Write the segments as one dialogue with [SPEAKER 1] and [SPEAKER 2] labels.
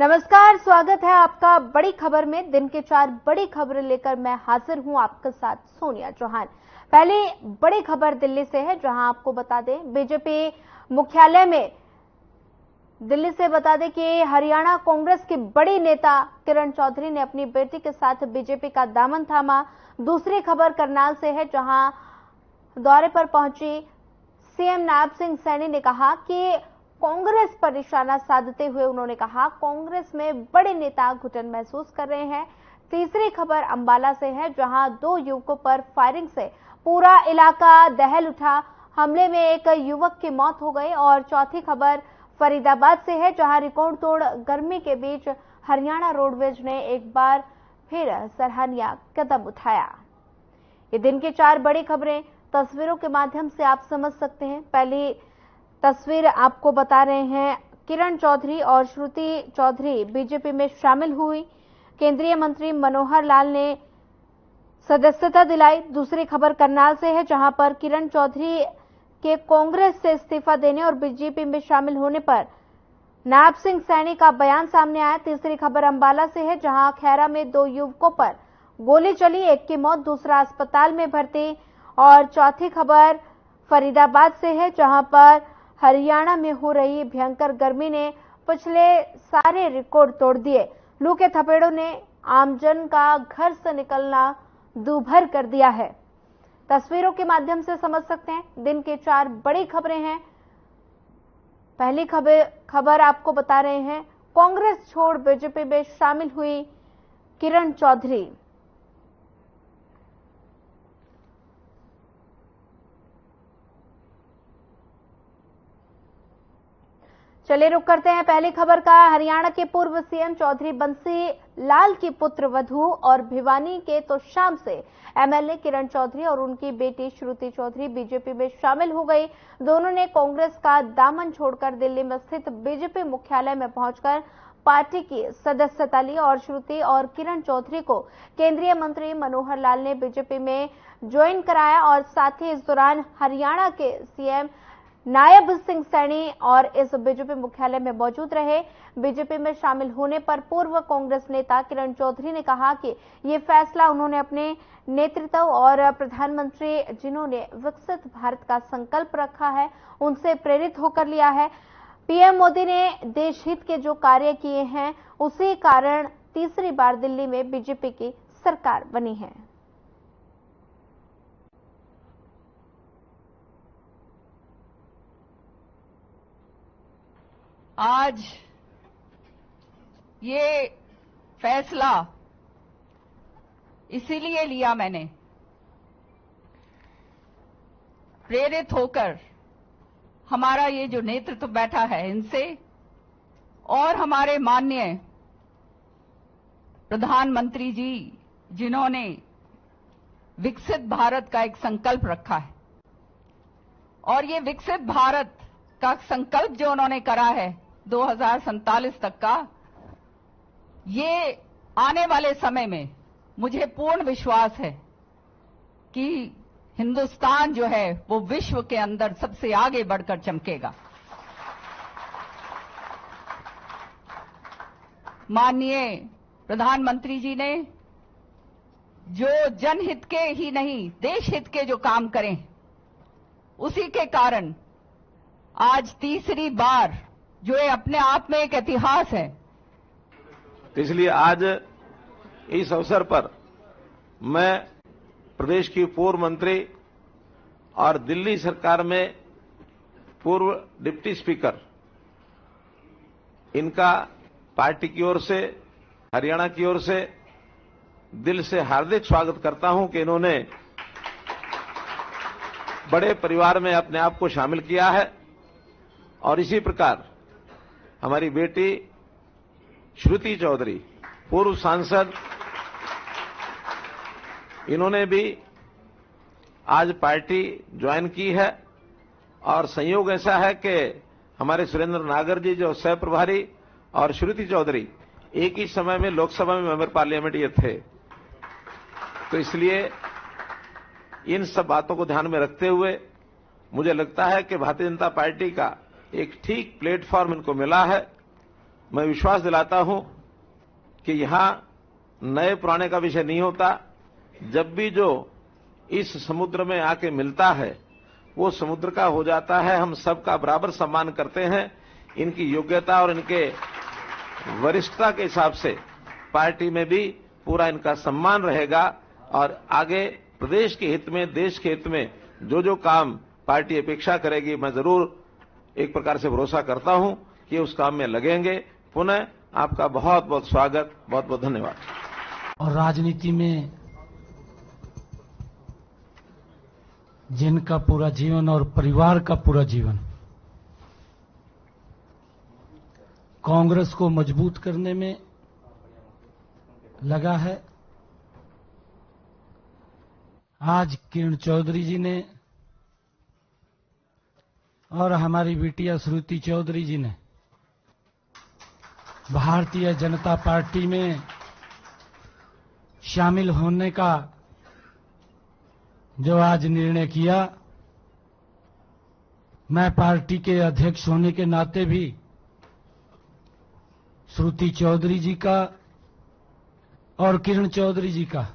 [SPEAKER 1] नमस्कार, स्वागत है आपका बड़ी खबर में। दिन के 4 बड़ी खबरें लेकर मैं हाजिर हूं आपके साथ सोनिया चौहान। पहली बड़ी खबर दिल्ली से है, जहां आपको बता दें बीजेपी मुख्यालय में दिल्ली से बता दें कि हरियाणा कांग्रेस की बड़ी नेता किरण चौधरी ने अपनी बेटी के साथ बीजेपी का दामन थामा। दूसरी खबर करनाल से है, जहां दौरे पर पहुंची सीएम नायब सिंह सैनी ने कहा कि कांग्रेस पर निशाना साधते हुए उन्होंने कहा कांग्रेस में बड़े नेता घुटन महसूस कर रहे हैं। तीसरी खबर अंबाला से है, जहां 2 युवकों पर फायरिंग से पूरा इलाका दहल उठा। हमले में एक युवक की मौत हो गई। और चौथी खबर फरीदाबाद से है, जहां रिकॉर्ड तोड़ गर्मी के बीच हरियाणा रोडवेज ने एक बार फिर सराहनीय कदम उठाया। ये दिन की 4 बड़ी खबरें तस्वीरों के माध्यम से आप समझ सकते हैं। पहली तस्वीर आपको बता रहे हैं, किरण चौधरी और श्रुति चौधरी बीजेपी में शामिल हुई। केंद्रीय मंत्री मनोहर लाल ने सदस्यता दिलाई। दूसरी खबर करनाल से है, जहां पर किरण चौधरी के कांग्रेस से इस्तीफा देने और बीजेपी में शामिल होने पर नायब सिंह सैनी का बयान सामने आया। तीसरी खबर अंबाला से है, जहां खैरा में 2 युवकों पर गोली चली, एक की मौत, दूसरा अस्पताल में भर्ती। और चौथी खबर फरीदाबाद से है, जहां पर हरियाणा में हो रही भयंकर गर्मी ने पिछले सारे रिकॉर्ड तोड़ दिए। लू के थपेड़ों ने आमजन का घर से निकलना दूभर कर दिया है। तस्वीरों के माध्यम से समझ सकते हैं। दिन के 4 बड़ी खबरें हैं। पहली खबर आपको बता रहे हैं, कांग्रेस छोड़ बीजेपी में शामिल हुई किरण चौधरी। चलिए रुक करते हैं पहली खबर का। हरियाणा के पूर्व सीएम चौधरी बंसी लाल की पुत्र वधू और भिवानी के तो शाम से एमएलए किरण चौधरी और उनकी बेटी श्रुति चौधरी बीजेपी में शामिल हो गई। दोनों ने कांग्रेस का दामन छोड़कर दिल्ली में स्थित बीजेपी मुख्यालय में पहुंचकर पार्टी की सदस्यता ली। और श्रुति और किरण चौधरी को केंद्रीय मंत्री मनोहर लाल ने बीजेपी में ज्वाइन कराया। और साथ ही इस दौरान हरियाणा के सीएम नायब सिंह सैनी और इस बीजेपी मुख्यालय में मौजूद रहे। बीजेपी में शामिल होने पर पूर्व कांग्रेस नेता किरण चौधरी ने कहा कि ये फैसला उन्होंने अपने नेतृत्व और प्रधानमंत्री जिन्होंने विकसित भारत का संकल्प रखा है उनसे प्रेरित होकर लिया है। पीएम मोदी ने देश हित के जो कार्य किए हैं उसी कारण तीसरी बार दिल्ली में बीजेपी की सरकार बनी है।
[SPEAKER 2] आज ये फैसला इसीलिए लिया मैंने, प्रेरित होकर हमारा ये जो नेतृत्व बैठा है इनसे और हमारे माननीय प्रधानमंत्री जी जिन्होंने विकसित भारत का एक संकल्प रखा है और ये विकसित भारत का संकल्प जो उन्होंने करा है 2047 तक का, ये आने वाले समय में मुझे पूर्ण विश्वास है कि हिंदुस्तान जो है वो विश्व के अंदर सबसे आगे बढ़कर चमकेगा। माननीय प्रधानमंत्री जी ने जो जनहित के ही नहीं देश हित के जो काम करें उसी के कारण आज तीसरी बार जो ये अपने आप में एक इतिहास है।
[SPEAKER 3] इसलिए आज इस अवसर पर मैं प्रदेश की पूर्व मंत्री और दिल्ली सरकार में पूर्व डिप्टी स्पीकर इनका पार्टी की ओर से हरियाणा की ओर से दिल से हार्दिक स्वागत करता हूं कि इन्होंने बड़े परिवार में अपने आप को शामिल किया है। और इसी प्रकार हमारी बेटी श्रुति चौधरी पूर्व सांसद, इन्होंने भी आज पार्टी ज्वाइन की है। और संयोग ऐसा है कि हमारे सुरेंद्र नागर जी जो सह प्रभारी और श्रुति चौधरी एक ही समय में लोकसभा में मेंबर पार्लियामेंट ये थे, तो इसलिए इन सब बातों को ध्यान में रखते हुए मुझे लगता है कि भारतीय जनता पार्टी का एक ठीक प्लेटफॉर्म इनको मिला है मैं विश्वास दिलाता हूं कि यहां नए पुराने का विषय नहीं होता। जब भी जो इस समुद्र में आके मिलता है वो समुद्र का हो जाता है। हम सबका बराबर सम्मान करते हैं। इनकी योग्यता और इनके वरिष्ठता के हिसाब से पार्टी में भी पूरा इनका सम्मान रहेगा और आगे प्रदेश के हित में, देश के हित में जो जो काम पार्टी अपेक्षा करेगी, मैं जरूर एक प्रकार से भरोसा करता हूं कि उस काम में लगेंगे। पुनः आपका बहुत बहुत स्वागत, बहुत बहुत धन्यवाद।
[SPEAKER 4] और राजनीति में जिनका पूरा जीवन और परिवार का पूरा जीवन कांग्रेस को मजबूत करने में लगा है, आज किरण चौधरी जी ने और हमारी बिटिया श्रुति चौधरी जी ने भारतीय जनता पार्टी में शामिल होने का जो आज निर्णय किया, मैं पार्टी के अध्यक्ष होने के नाते भी श्रुति चौधरी जी का और किरण चौधरी जी का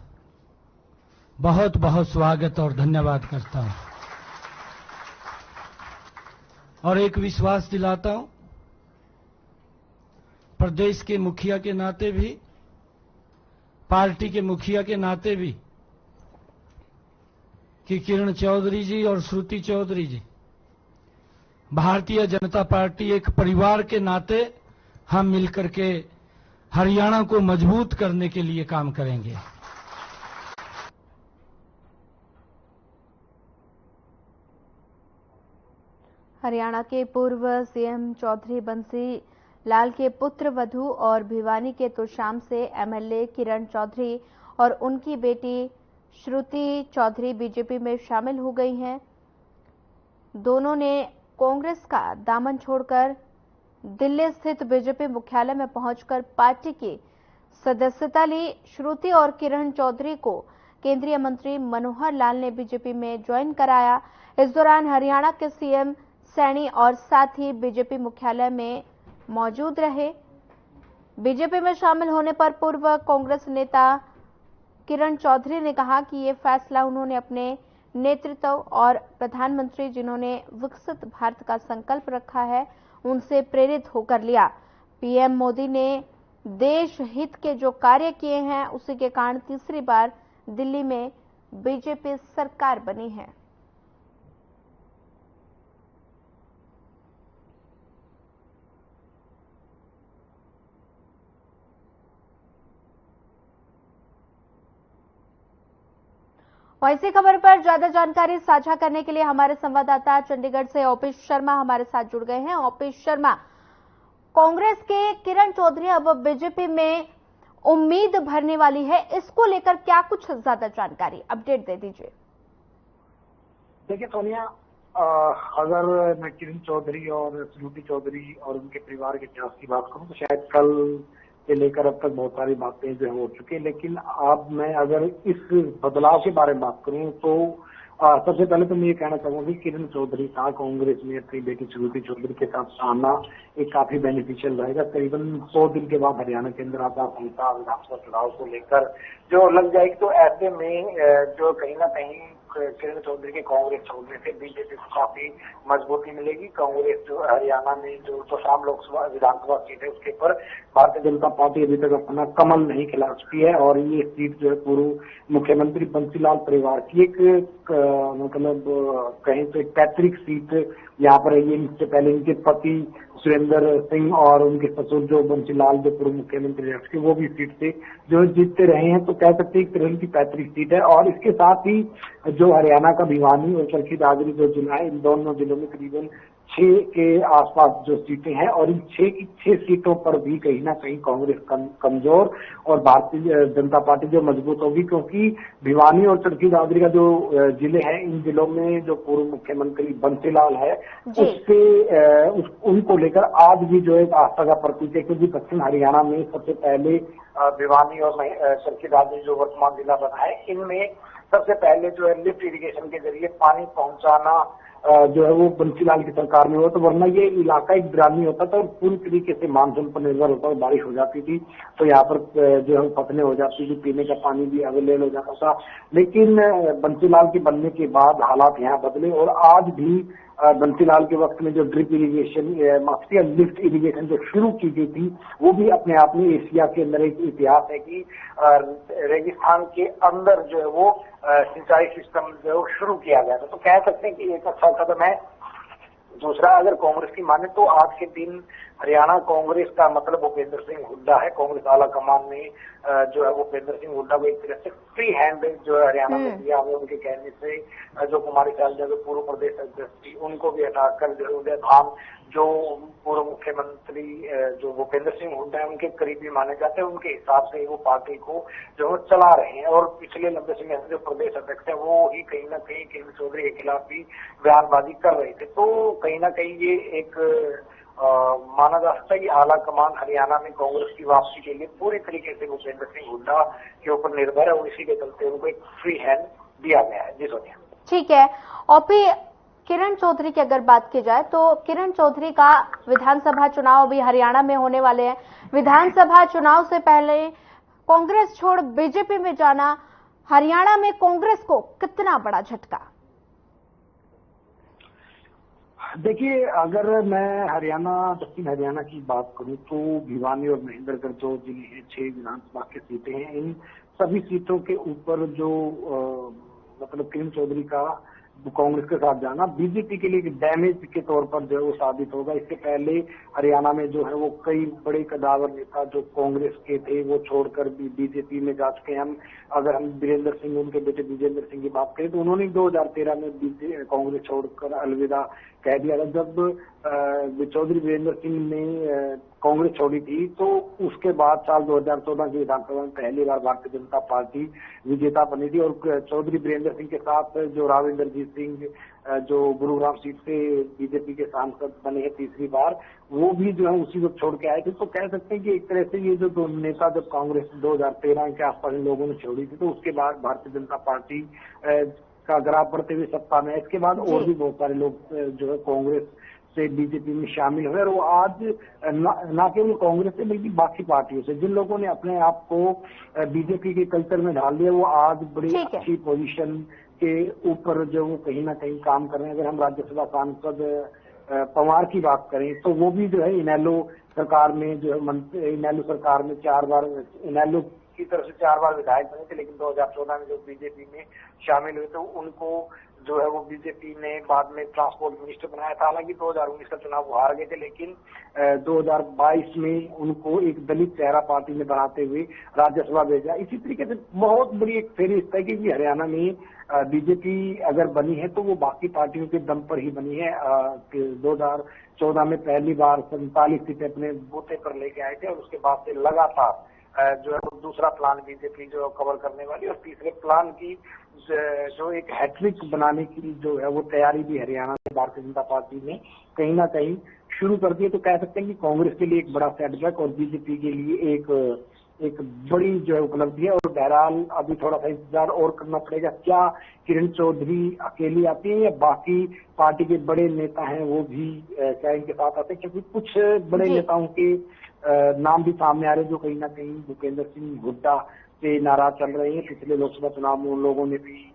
[SPEAKER 4] बहुत बहुत स्वागत और धन्यवाद करता हूं और एक विश्वास दिलाता हूं प्रदेश के मुखिया के नाते भी, पार्टी के मुखिया के नाते भी, कि किरण चौधरी जी और श्रुति चौधरी जी भारतीय जनता पार्टी एक परिवार के नाते हम मिलकर के हरियाणा को मजबूत करने के लिए काम करेंगे।
[SPEAKER 1] हरियाणा के पूर्व सीएम चौधरी बंसी लाल के पुत्र वधू और भिवानी के तुशाम से एमएलए किरण चौधरी और उनकी बेटी श्रुति चौधरी बीजेपी में शामिल हो गई हैं। दोनों ने कांग्रेस का दामन छोड़कर दिल्ली स्थित बीजेपी मुख्यालय में पहुंचकर पार्टी की सदस्यता ली। श्रुति और किरण चौधरी को केंद्रीय मंत्री मनोहर लाल ने बीजेपी में ज्वाइन कराया। इस दौरान हरियाणा के सीएम सैनी और साथ ही बीजेपी मुख्यालय में मौजूद रहे। बीजेपी में शामिल होने पर पूर्व कांग्रेस नेता किरण चौधरी ने कहा कि ये फैसला उन्होंने अपने नेतृत्व और प्रधानमंत्री जिन्होंने विकसित भारत का संकल्प रखा है उनसे प्रेरित होकर लिया। पीएम मोदी ने देश हित के जो कार्य किए हैं उसी के कारण तीसरी बार दिल्ली में बीजेपी सरकार बनी है। और इसी खबर पर ज्यादा जानकारी साझा करने के लिए हमारे संवाददाता चंडीगढ़ से ओपी शर्मा हमारे साथ जुड़ गए हैं। ओपी शर्मा, कांग्रेस के किरण चौधरी अब बीजेपी में उम्मीद भरने वाली है, इसको लेकर क्या कुछ ज्यादा जानकारी, अपडेट दे दीजिए।
[SPEAKER 5] देखिए सोनिया, अगर मैं किरण चौधरी और श्रुति चौधरी और उनके परिवार के इतिहास की बात करूं तो शायद कल से लेकर अब तक बहुत सारी बातें जो हो चुकी है, लेकिन अब मैं अगर इस बदलाव के बारे में बात करूं तो सबसे पहले तो मैं ये कहना चाहूंगा कि किरण चौधरी का कांग्रेस में अपनी बेटी श्रुति चौधरी के साथ आना एक काफी बेनिफिशियल रहेगा। करीबन 100 दिन के बाद हरियाणा के अंदर आचार संहिता विधानसभा चुनाव को लेकर जो लग जाएगी, तो ऐसे में जो कहीं ना कहीं किरण चौधरी के कांग्रेस छोड़ने से बीजेपी को काफी मजबूती मिलेगी। कांग्रेस जो हरियाणा में जो तोशाम लोकसभा विधानसभा सीट है उसके ऊपर भारतीय जनता पार्टी अभी तक अपना कमल नहीं खिला चुकी है और ये सीट जो है पूर्व मुख्यमंत्री बंसीलाल परिवार की एक मतलब कहीं तो एक पैतृक सीट यहाँ पर ये इससे पहले इनके पति सुरेंद्र सिंह और उनके ससुर जो बंसीलाल जो पूर्व मुख्यमंत्री रह चुके वो भी सीट से जो जीतते रहे हैं, तो कह सकते हैं एक तरह की पैतृक सीट है। और इसके साथ ही जो हरियाणा का भिवानी और चरखी दादरी जो जिला है, इन दोनों जिलों में करीबन 6 के आसपास जो सीटें हैं और इन 6 की 6 सीटों पर भी कहीं ना कहीं कांग्रेस कमजोर और भारतीय जनता पार्टी जो मजबूत होगी, क्योंकि भिवानी और चरखी दादरी का जो जिले हैं इन जिलों में जो पूर्व मुख्यमंत्री बंसीलाल है उनको लेकर आज भी जो एक आस्था का प्रतीक है, क्योंकि दक्षिण हरियाणा में सबसे पहले भिवानी और चरखी दादरी जो वर्तमान जिला बना है, इनमें सबसे पहले जो है लिफ्ट इरिगेशन के जरिए पानी पहुंचाना जो है वो बंसीलाल की सरकार में हुआ, तो वरना ये इलाका एक ग्रामीण होता था और पूरी तरीके से मानसून पर निर्भर होता था। बारिश हो जाती थी तो यहाँ पर जो है फसलें हो जाती थी, पीने का पानी भी अवेलेबल हो जाता था। लेकिन बंसीलाल के बनने के बाद हालात यहाँ बदले और आज भी बंसीलाल के वक्त में जो ड्रिप इरिगेशन, लिफ्ट इरिगेशन जो शुरू की गई थी, वो भी अपने आप में एशिया के अंदर एक इतिहास है कि रेगिस्तान के अंदर जो है वो सिंचाई सिस्टम जो है वो शुरू किया गया था। तो कह सकते हैं कि एक अच्छा कदम है। दूसरा, अगर कांग्रेस की माने तो आज के दिन हरियाणा कांग्रेस का मतलब भूपेंद्र सिंह हुड्डा है। कांग्रेस आला कमान ने जो है भूपेंद्र सिंह हुड्डा को एक तरह से फ्री हैंड जो है हरियाणा में दिया हुआ। उनके कहने से जो कुमारी शैलजा जो पूर्व प्रदेश अध्यक्ष थी, उनको भी हटाकर जो उदय भान जो पूर्व मुख्यमंत्री जो भूपेंद्र सिंह हुड्डा है उनके करीबी माने जाते हैं, उनके हिसाब से वो पार्टी को जो है चला रहे हैं। और पिछले लंबे समय से जो प्रदेश अध्यक्ष है वो ही कहीं ना कहीं किरण चौधरी के खिलाफ भी बयानबाजी कर रहे थे। तो कहीं ना कहीं ये एक माना जा सकता है कि आला कमान हरियाणा में कांग्रेस की वापसी के लिए पूरी तरीके से भूपेंद्र सिंह हुड्डा के ऊपर निर्भर है और इसी के चलते उनको एक फ्री हैंड दिया गया है। जी सोनिया।
[SPEAKER 1] ठीक है। ओपी, किरण चौधरी की अगर बात की जाए तो किरण चौधरी का विधानसभा चुनाव भी हरियाणा में होने वाले हैं। विधानसभा चुनाव से पहले कांग्रेस छोड़ बीजेपी में जाना हरियाणा में कांग्रेस को कितना बड़ा झटका?
[SPEAKER 5] देखिए, अगर मैं हरियाणा, दक्षिण हरियाणा की बात करूं तो भिवानी और महेंद्रगढ़ जो जिले हैं, 6 विधानसभा की सीटें हैं, इन सभी सीटों के ऊपर जो मतलब किरण चौधरी का कांग्रेस के साथ जाना बीजेपी के लिए एक डैमेज के तौर पर जो है वो साबित होगा। इससे पहले हरियाणा में जो है वो कई बड़े कदावर नेता जो कांग्रेस के थे वो छोड़कर बीजेपी में जा चुके हैं। हम अगर हम वीरेंद्र सिंह, उनके बेटे विजेंद्र सिंह की बात करें तो उन्होंने 2013 में कांग्रेस छोड़कर अलविदा कह दिया था। जब चौधरी वीरेंद्र सिंह ने कांग्रेस छोड़ी थी तो उसके बाद साल 2014 की विधानसभा में पहली बार भारतीय जनता पार्टी विजेता बनी थी। और चौधरी वीरेंद्र सिंह के साथ जो राविंदरजीत सिंह जो गुरुग्राम सीट से बीजेपी के सांसद बने हैं तीसरी बार, वो भी जो है उसी वक्त छोड़ के आए थे। तो कह सकते हैं कि एक तरह से ये जो दो नेता जब कांग्रेस 2013 के आसपास इन लोगों ने छोड़ी थी तो उसके बाद भारतीय जनता पार्टी का ग्राफ बढ़ते हुए सत्ता में। इसके बाद और भी बहुत सारे लोग जो है कांग्रेस से बीजेपी में शामिल हुए और वो आज न केवल कांग्रेस से बल्कि बाकी पार्टियों से जिन लोगों ने अपने आप को बीजेपी के कल्चर में ढाल दिया वो आज बड़ी अच्छी पोजीशन के ऊपर जो वो कहीं ना कहीं काम कर रहे हैं। अगर हम राज्यसभा सांसद पवार की बात करें तो वो भी जो है इनेलो सरकार में जो है इनेलो सरकार में 4 बार इनेलो की तरफ से 4 बार विधायक बने थे, लेकिन 2014 में जो बीजेपी में शामिल हुए तो उनको जो है वो बीजेपी ने बाद में ट्रांसपोर्ट मिनिस्टर बनाया था। हालांकि 2019 का चुनाव वो हार गए थे, लेकिन 2022 में उनको एक दलित चेहरा पार्टी ने बनाते हुए राज्यसभा भेजा। इसी तरीके से बहुत बड़ी एक फेरिस्त है कि हरियाणा में बीजेपी अगर बनी है तो वो बाकी पार्टियों के दम पर ही बनी है। 2014 में पहली बार 47 सीटें अपने बूते पर लेके आए थे और उसके बाद से लगातार जो है वो दूसरा प्लान बीजेपी जो कवर करने वाली और तीसरे प्लान की जो एक हैट्रिक बनाने की जो है वो तैयारी भी हरियाणा में भारतीय जनता पार्टी ने कहीं ना कहीं शुरू कर दी है। तो कह सकते हैं कि कांग्रेस के लिए एक बड़ा सेटबैक और बीजेपी के लिए एक बड़ी जो है उपलब्धि है। और बहरहाल अभी थोड़ा सा इंतजार और करना पड़ेगा, क्या किरण चौधरी अकेली आती है या बाकी पार्टी के बड़े नेता हैं वो भी क्या इनके साथ आते हैं, क्योंकि कुछ बड़े नेताओं के नाम भी सामने आ रहे हैं जो कहीं ना कहीं भूपेंद्र सिंह हुड्डा से नाराज चल रहे हैं। पिछले लोकसभा चुनाव में उन लोगों ने भी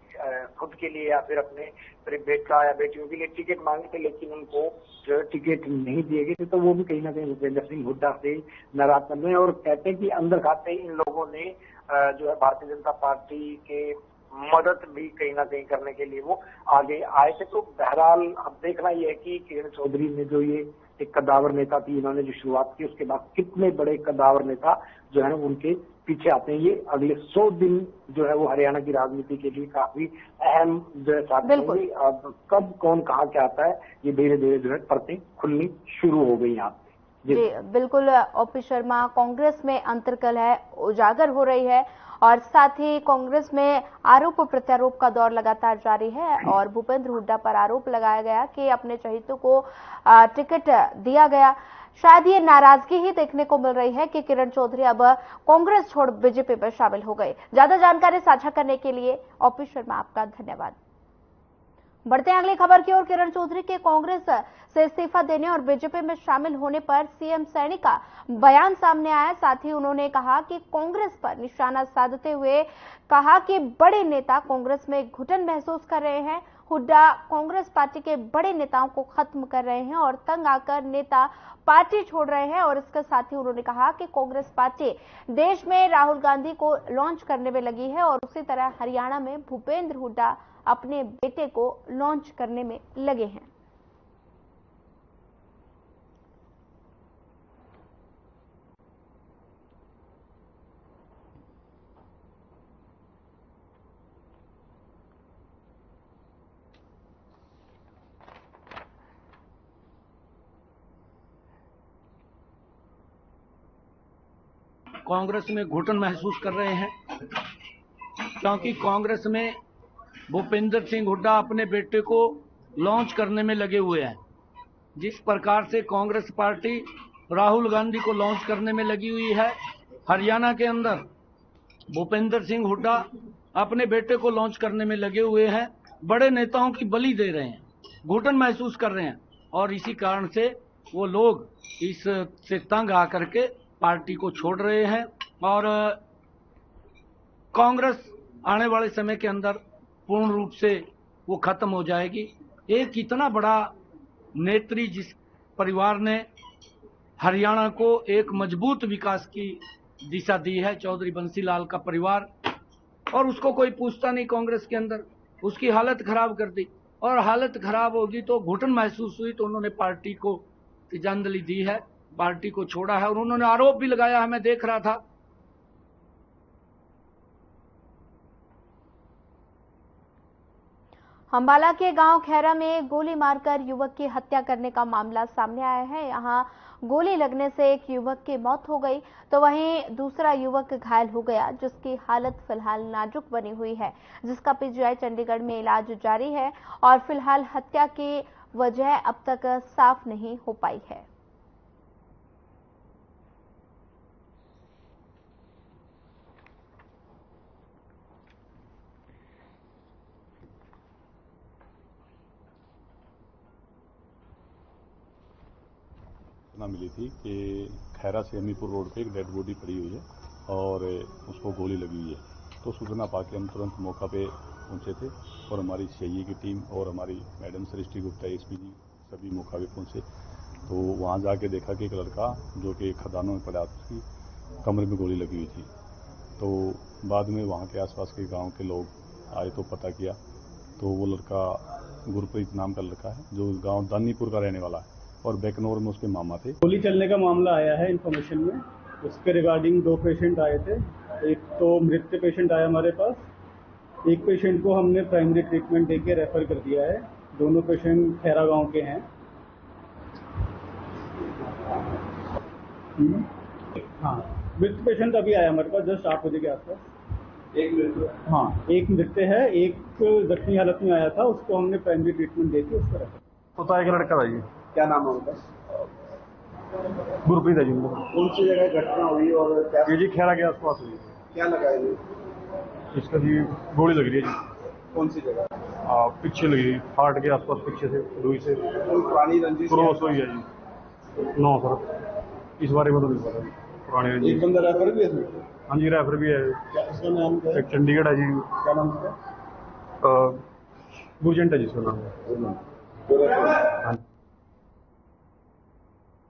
[SPEAKER 5] खुद के लिए या फिर अपने बेटा या बेटियों के लिए टिकट मांगे थे, लेकिन उनको जो है टिकट नहीं दिए गए थे। तो वो भी कहीं ना कहीं भूपेंद्र सिंह हुड्डा से नाराज चल रहे हैं और कहते हैं कि अंदर खाते इन लोगों ने जो है भारतीय जनता पार्टी के मदद भी कहीं ना कहीं करने के लिए वो आगे आए थे। तो बहरहाल अब देखना यह है कि किरण चौधरी ने जो ये एक कदावर नेता थी, इन्होंने जो शुरुआत की उसके बाद कितने बड़े कदावर नेता जो है उनके पीछे आते हैं। ये अगले 100 दिन जो है वो हरियाणा की राजनीति के लिए काफी अहम जो है साबित होंगे। अब कब कौन कहाँ क्या आता है ये धीरे धीरे जो है परतें खुलनी शुरू हो गई यहाँ पे।
[SPEAKER 1] जी बिल्कुल ओपी शर्मा, कांग्रेस में अंतर्कल है उजागर हो रही है और साथ ही कांग्रेस में आरोप प्रत्यारोप का दौर लगातार जारी है और भूपेंद्र हुड्डा पर आरोप लगाया गया कि अपने चहेतों को टिकट दिया गया। शायद ये नाराजगी ही देखने को मिल रही है कि किरण चौधरी अब कांग्रेस छोड़ बीजेपी में शामिल हो गए। ज्यादा जानकारी साझा करने के लिए ओपी शर्मा आपका धन्यवाद। बढ़ते हैं अगली खबर की ओर। किरण चौधरी के कांग्रेस से इस्तीफा देने और बीजेपी में शामिल होने पर सीएम सैनी का बयान सामने आया। साथ ही उन्होंने कहा कि कांग्रेस पर निशाना साधते हुए कहा कि बड़े नेता कांग्रेस में घुटन महसूस कर रहे हैं। हुड्डा कांग्रेस पार्टी के बड़े नेताओं को खत्म कर रहे हैं और तंग आकर नेता पार्टी छोड़ रहे हैं। और इसके साथ ही उन्होंने कहा कि कांग्रेस पार्टी देश में राहुल गांधी को लॉन्च करने में लगी है और उसी तरह हरियाणा में भूपेंद्र हुड्डा अपने बेटे को लॉन्च करने में लगे हैं।
[SPEAKER 4] कांग्रेस में घुटन महसूस कर रहे हैं क्योंकि कांग्रेस में भूपेंद्र सिंह हुड्डा अपने बेटे को लॉन्च करने में लगे हुए हैं। जिस प्रकार से कांग्रेस पार्टी राहुल गांधी को लॉन्च करने में लगी हुई है, हरियाणा के अंदर भूपेंद्र सिंह हुड्डा अपने बेटे को लॉन्च करने में लगे हुए हैं। बड़े नेताओं की बलि दे रहे हैं, घुटन महसूस कर रहे हैं और इसी कारण से वो लोग इससे तंग आकर के पार्टी को छोड़ रहे हैं और कांग्रेस आने वाले समय के अंदर पूर्ण रूप से वो खत्म हो जाएगी। एक इतना बड़ा नेत्री जिस परिवार ने हरियाणा को एक मजबूत विकास की दिशा दी है, चौधरी बंसीलाल का परिवार, और उसको कोई पूछता नहीं कांग्रेस के अंदर, उसकी हालत खराब कर दी। और हालत खराब होगी तो घुटन महसूस हुई तो उन्होंने पार्टी को तिलांजलि दी है, पार्टी को छोड़ा है और उन्होंने आरोप भी लगाया है, मैं देख रहा था।
[SPEAKER 1] अंबाला के गांव खैरा में गोली मारकर युवक की हत्या करने का मामला सामने आया है। यहां गोली लगने से एक युवक की मौत हो गई तो वहीं दूसरा युवक घायल हो गया, जिसकी हालत फिलहाल नाजुक बनी हुई है, जिसका पीजीआई चंडीगढ़ में इलाज जारी है और फिलहाल हत्या की वजह अब तक साफ नहीं हो पाई है।
[SPEAKER 6] मिली थी कि खैरा से अमीपुर रोड पे एक डेड बॉडी पड़ी हुई है और उसको गोली लगी हुई है। तो सूचना पाके हम तुरंत मौका पे पहुंचे थे और हमारी सीआईए की टीम और हमारी मैडम सृष्टि गुप्ता एसपी जी सभी मौका पे पहुंचे। तो वहां जाके देखा कि एक लड़का जो कि खदानों में पड़ा था, उसकी कमरे में गोली लगी हुई थी। तो बाद में वहाँ के आसपास के गाँव के लोग आए तो पता किया तो वो लड़का गुरप्रीत नाम का लड़का है जो गाँव दानीपुर का रहने वाला है और बेकनौर में उसके मामा थे।
[SPEAKER 7] गोली चलने का मामला आया है इन्फॉर्मेशन में, उसके रिगार्डिंग 2 पेशेंट आए थे। एक तो मृत पेशेंट आया हमारे पास, एक पेशेंट को हमने प्राइमरी ट्रीटमेंट देके रेफर कर दिया है। दोनों पेशेंट खैरा गांव के हैं। हाँ, मृत पेशेंट अभी आया हमारे पास जस्ट 8 बजे के आसपास। एक मृत? हाँ, एक मृत है, एक जख्मी हालत में आया था, उसको हमने प्राइमरी ट्रीटमेंट देके उसको रेफर।
[SPEAKER 5] होता एक लड़का था जी।
[SPEAKER 7] क्या नाम है उनका?
[SPEAKER 5] गुरप्रीत है जी।
[SPEAKER 7] कौन सी जगह घटना हुई और क्या?
[SPEAKER 5] ये जी खैरा के आसपास हुई।
[SPEAKER 7] क्या लगा है जी?
[SPEAKER 5] इसका जी गोली लग रही है जी।
[SPEAKER 7] कौन सी जगह?
[SPEAKER 5] पीछे लगी, हार्ट के आसपास, पीछे से रुई से।
[SPEAKER 7] कोई पुरानी रंजिश
[SPEAKER 5] क्रॉस हुई है जी। नो सर, इस बारे में तो नहीं पता जी। पुरानी रंजिश।
[SPEAKER 7] एक बंदा रेफर भी है?
[SPEAKER 5] हाँ जी, रेफर भी है।
[SPEAKER 7] क्या उसका नाम क्या है?
[SPEAKER 5] एक चंडीगढ़ है जी।
[SPEAKER 7] क्या नाम उसका?
[SPEAKER 5] गुरजंट है जिसका नाम।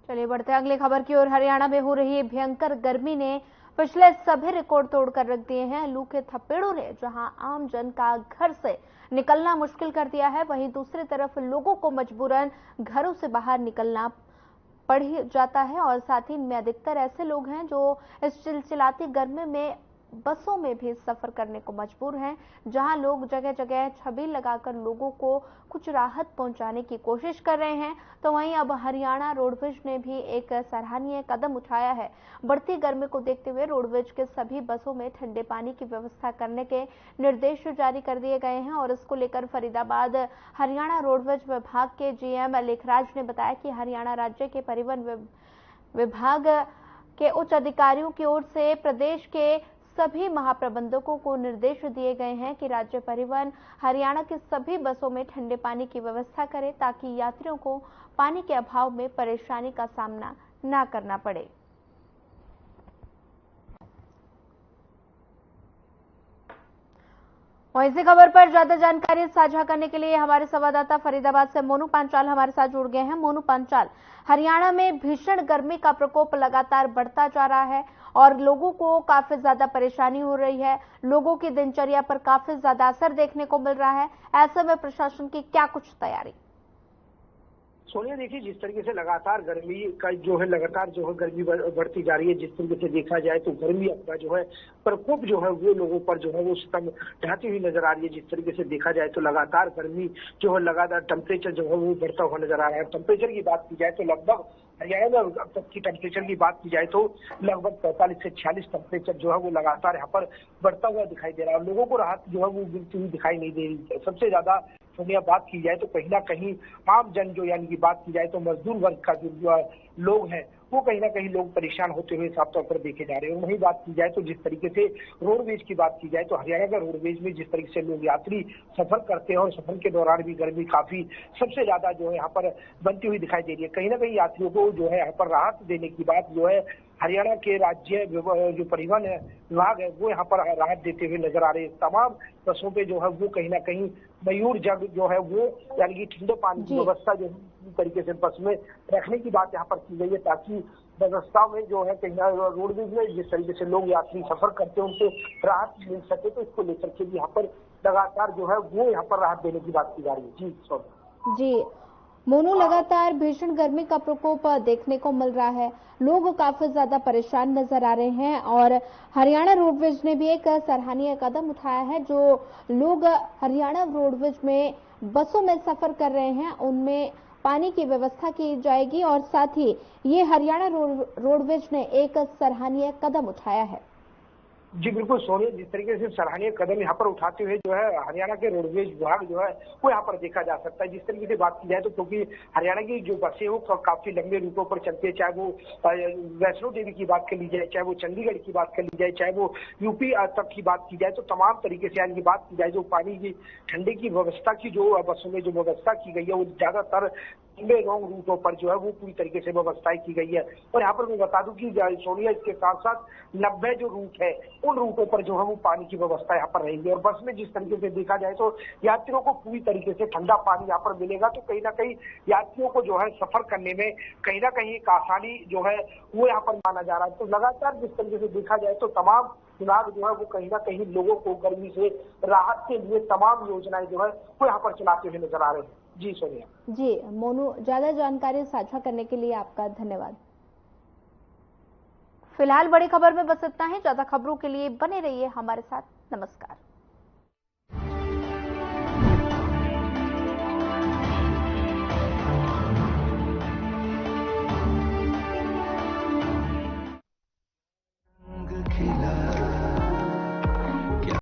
[SPEAKER 1] चलिए बढ़ते अगली खबर की ओर। हरियाणा में हो रही भयंकर गर्मी ने पिछले सभी रिकॉर्ड तोड़कर रख दिए हैं। लू के थपेड़ों ने जहां आम जन का घर से निकलना मुश्किल कर दिया है, वहीं दूसरी तरफ लोगों को मजबूरन घरों से बाहर निकलना पड़ जाता है और साथ ही इनमें अधिकतर ऐसे लोग हैं जो इस चिलचिलाती गर्मी में बसों में भी सफर करने को मजबूर हैं, जहां लोग जगह जगह छबील लगाकर लोगों को कुछ राहत पहुंचाने की कोशिश कर रहे हैं। तो वहीं अब हरियाणा रोडवेज ने भी एक सराहनीय कदम उठाया है। बढ़ती गर्मी को देखते हुए रोडवेज के सभी बसों में ठंडे पानी की व्यवस्था करने के निर्देश जारी कर दिए गए हैं और इसको लेकर फरीदाबाद हरियाणा रोडवेज विभाग के जीएम लेखराज ने बताया कि हरियाणा राज्य के परिवहन विभाग के उच्च अधिकारियों की ओर से प्रदेश के सभी महाप्रबंधकों को निर्देश दिए गए हैं कि राज्य परिवहन हरियाणा की सभी बसों में ठंडे पानी की व्यवस्था करे ताकि यात्रियों को पानी के अभाव में परेशानी का सामना न करना पड़े। और इसी खबर पर ज्यादा जानकारी साझा करने के लिए हमारे संवाददाता फरीदाबाद से मोनू पांचाल हमारे साथ जुड़ गए हैं। मोनू पांचाल, हरियाणा में भीषण गर्मी का प्रकोप लगातार बढ़ता जा रहा है और लोगों को काफी ज्यादा परेशानी हो रही है, लोगों की दिनचर्या पर काफी ज्यादा असर देखने को मिल रहा है। ऐसे में प्रशासन की क्या कुछ तैयारी?
[SPEAKER 5] सोनिया, देखिए, जिस तरीके से लगातार गर्मी का लगातार गर्मी बढ़ती जा रही है, जिस तरीके से देखा जाए तो गर्मी अपना प्रकोप वो लोगों पर वो सितम ढाती हुई नजर आ रही है। जिस तरीके से देखा जाए तो लगातार गर्मी लगातार टेम्परेचर वो बढ़ता हुआ नजर आ रहा है। टेम्परेचर की बात की जाए तो लगभग हरियाणा में अब तक की टेम्परेचर की बात की जाए तो लगभग 45 से 46 टेम्परेचर वो लगातार यहाँ पर बढ़ता हुआ दिखाई दे रहा है। लोगों को राहत वो मिलती हुई दिखाई नहीं दे रही है। सबसे ज्यादा सोनिया बात की जाए तो कहीं ना कहीं आम जन यानी कि बात की जाए तो मजदूर वर्ग का जो लोग हैं वो कहीं ना कहीं लोग परेशान होते हुए साफ तौर पर देखे जा रहे हैं। वहीं बात की जाए तो जिस तरीके से रोडवेज की बात की जाए तो हरियाणा का रोडवेज में जिस तरीके से लोग यात्री सफर करते हैं और सफर के दौरान भी गर्मी काफी सबसे ज्यादा यहाँ पर बनती हुई दिखाई दे रही है। कहीं ना कहीं यात्रियों को यहाँ पर राहत देने की बात हरियाणा के राज्य जो परिवहन विभाग है वो यहाँ पर राहत देते हुए नजर आ रहे हैं। तमाम बसों पे वो कहीं ना कहीं मयूर जग वो यानी कि ठंडे पानी की व्यवस्था इस तरीके से बस में रखने की बात यहाँ पर की गई है ताकि व्यवस्था में कहीं ना रोडवेज में जिस तरीके से लोग यात्री सफर करते हैं उनसे राहत मिल सके, तो इसको लेकर के भी यहाँ पर लगातार वो यहाँ पर राहत देने की बात की जा रही है।
[SPEAKER 1] जी मोनू, लगातार भीषण गर्मी का प्रकोप देखने को मिल रहा है, लोग काफी ज्यादा परेशान नजर आ रहे हैं और हरियाणा रोडवेज ने भी एक सराहनीय कदम उठाया है। जो लोग हरियाणा रोडवेज में बसों में सफर कर रहे हैं उनमें पानी की व्यवस्था की जाएगी और साथ ही ये हरियाणा रोडवेज ने एक सराहनीय कदम उठाया है।
[SPEAKER 5] जी बिल्कुल सोनिया, जिस तरीके से सराहनीय कदम यहाँ पर उठाते हुए हरियाणा के रोडवेज विभाग वो यहाँ पर देखा जा सकता है। जिस तरीके से बात की जाए तो क्योंकि हरियाणा की जो बसें वो काफी लंबे रूटों पर चलती है, चाहे वो वैष्णो देवी की बात कर ली जाए, चाहे वो चंडीगढ़ की बात कर ली जाए, चाहे वो यूपी तक की बात की जाए, तो तमाम तरीके से यानी बात की जाए जो पानी की ठंडे की व्यवस्था की जो बसों में जो व्यवस्था की गई है वो ज्यादातर लंबे लॉन्ग रूटों पर वो पूरी तरीके से व्यवस्थाएं की गई है। और यहाँ पर मैं बता दूं कि सोनिया इसके साथ साथ 90 जो रूट है उन रूटों पर वो पानी की व्यवस्था यहाँ पर रहेगी। और बस में जिस तरीके से देखा जाए तो यात्रियों को पूरी तरीके से ठंडा पानी यहाँ पर मिलेगा, तो कहीं ना कहीं यात्रियों को सफर करने में कहीं ना कहीं एक आसानी वो यहाँ पर माना जा रहा है। तो लगातार जिस तरीके से देखा जाए तो तमाम विभाग वो कहीं ना कहीं लोगों को गर्मी से राहत के लिए तमाम योजनाएं वो यहाँ पर चलाते हुए नजर आ रहे हैं। जी सोनिया।
[SPEAKER 1] जी मोनू, ज्यादा जानकारी साझा करने के लिए आपका धन्यवाद। फिलहाल बड़ी खबर में बस इतना ही। ज्यादा खबरों के लिए बने रहिए हमारे साथ। नमस्कार।